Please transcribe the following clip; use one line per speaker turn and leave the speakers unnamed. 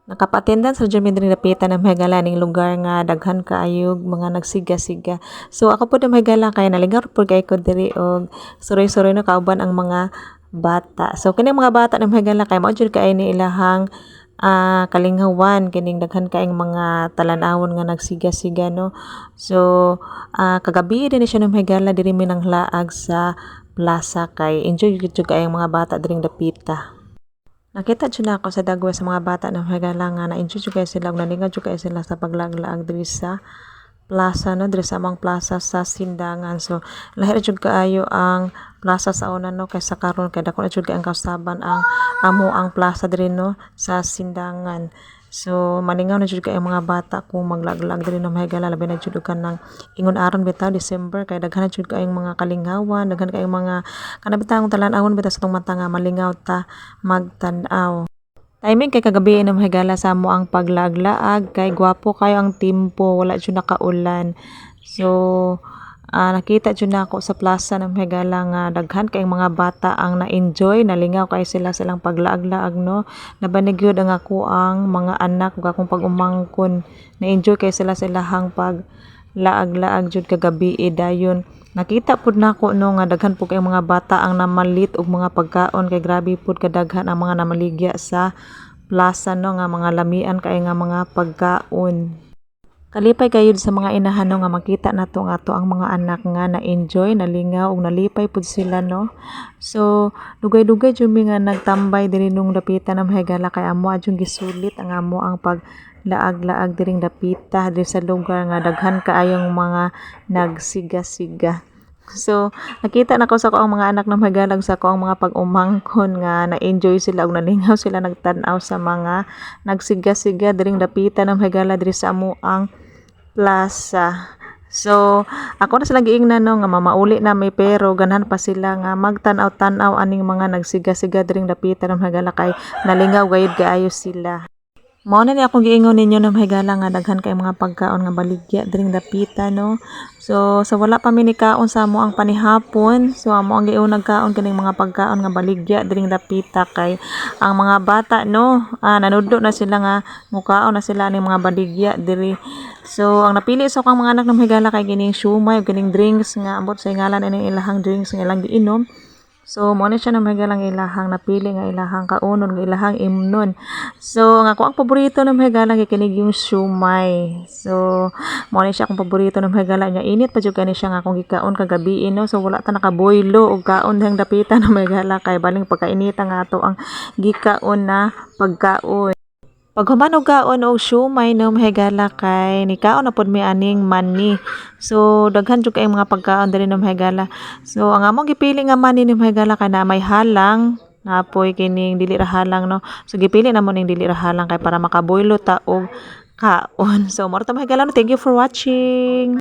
Nakapatendan sa dyan diri dapitan ng mahigala ning lugar nga daghan kaayog mga nagsiga-siga. So ako po na mahigala kay nalingaw po kay ko diri og suroy-suroy na kauban ang mga bata. So kining mga bata na mahigala kay mao jud kay ni ilahang kalinghawan kining daghan kaayong mga talan-awon nga nagsiga-siga no. So kagabi din siya ng mahigala diri minanglaag sa plaza kay enjoy gyud kaayong mga bata diring dapita. Nakita jud na ako sa dagwa sa mga bata na mahigala nga na-enjoy jud kayo sila ug nalingaw jud kayo sila sa paglaglaag diri sa plaza no, diri sa amang plaza sa Sindangan. So lahi ra jud kaayo ang plaza sa una no kaysa karon kay dako na jud kay ang kausaban ang amo ang plaza diri no sa Sindangan. So malingaw na jud kay ang mga bata kung maglaglag diri no mahigala labi na jud kan ng ingon aron bitaw December kay daghan na jud kay mga kalinghawan, daghan kay mga kanabitang talan-awon bitaw sa tong mata nga malingaw ta magtan-aw. Timing kay kagabi na mahigala sa mo ang paglaglaag kay gwapo kayo ang timpo wala jud nakaulan. So nakita jud nako sa plaza ng mahigala nga daghan kay mga bata ang na-enjoy nalingaw kay sila silang paglaag-laag no. Laban na gyud ang ako ang mga anak ug akong pag-umangkon na-enjoy kay sila silahang pag laag-laag jud kagabi dayon. Nakita pud nako no nga daghan pud kay mga bata ang namalit og mga pagkaon kay grabe pud kadaghan ang mga namaligya sa plaza no nga mga lamian kay nga mga pagkaon. Kalipay kayod sa mga inahan no, nga makita nato nga ato ang mga anak nga na-enjoy, nalingaw ug nalipay pud sila no. So dugay-dugay jud mi nga nagtambay diri nung dapitan ng mahigala kay amo adjung gisulit ang amo ang paglaag-laag diring dapita diri sa lugar nga daghan kaayong mga nagsiga-siga. So nakita na ko sa ko ang mga anak na mahigala sa ko ang mga pag-umangkon nga na-enjoy sila ug nalingaw sila nagtan-aw sa mga nagsiga-siga diring dapitan ng mahigala diri sa amo ang plaza. So ako na silang giingnan no nga mamauli na may pero ganahan pa sila nga magtan-aw-tan-aw aning mga nagsiga-siga diring dapitan ng mahigala kay nalingaw gayud kaayo sila. Mao na ni akong giingon ninyo na mahigala nga daghan kay mga pagkaon nga baligya diring dapita no. So sa wala pa mi ni kaon sa amo ang panihapon, so amo ang giunag kaon kining mga pagkaon nga baligya diring dapita kay ang mga bata no nanudlo na sila nga mukaon na sila ning mga baligya diri. So ang napili sa akong mga anak na mahigala kay kining siumay ug kining drinks nga ambot sa ngalan ining ilahang drinks nga ilang giinom. So mo na siya na mahigala nga ilahang napili nga ilahang kaunon nga ilahang imnon. So ang ako ang paborito ng mahigala kay kinig yung siumay. So mo na siya akong paborito ng mahigala nya init pa jud kani siya nga akong gikaon kagabi no. So wala ta nakaboylo og kaon dang dapitan ng mahigala kay baling pagkainita nga ato ang gikaon na pagkaon. Pag humanog kaon og siumay no mahigala kay nikaon na pod mi aning mani. So daghan jud kay mga pagkaon diri no mahigala. So ang among gipili nga mani ni mahigala kay na may halang napoy kining dili ra halang no. So gipili na mo ning dili ra halang kay para makaboylo ta og kaon. So mo ra ta mahigala no. Thank you for watching.